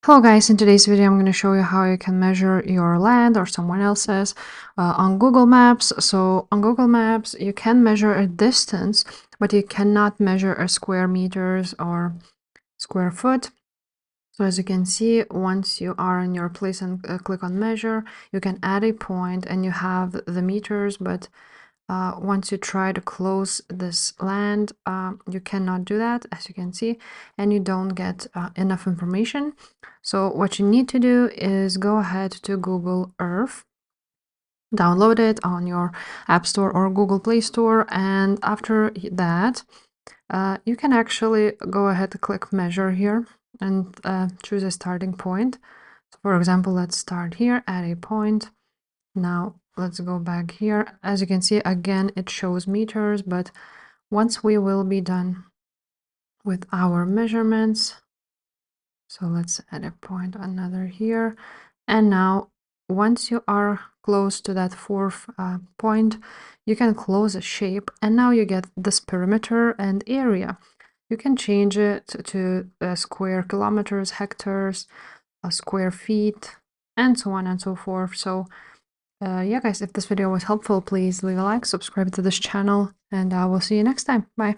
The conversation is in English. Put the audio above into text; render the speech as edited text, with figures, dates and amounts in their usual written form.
Hello guys, in today's video I'm going to show you how you can measure your land or someone else's on Google Maps. So on Google Maps you can measure a distance, but you cannot measure a square meters or square foot. So as you can see, once you are in your place and click on measure, you can add a point and you have the meters, but once you try to close this land, you cannot do that, as you can see, and you don't get enough information. So what you need to do is go ahead to Google Earth, download it on your App Store or Google Play Store, and after that, you can actually go ahead to click measure here and choose a starting point. So for example, let's start here at a point. Now let's go back here. As you can see, again, it shows meters, but once we will be done with our measurements, so let's add a point, another here. And now, once you are close to that fourth point, you can close a shape, and now you get this perimeter and area. You can change it to square kilometers, hectares, square feet, and so on and so forth. So yeah, guys, if this video was helpful, please leave a like, subscribe to this channel, and I will see you next time. Bye.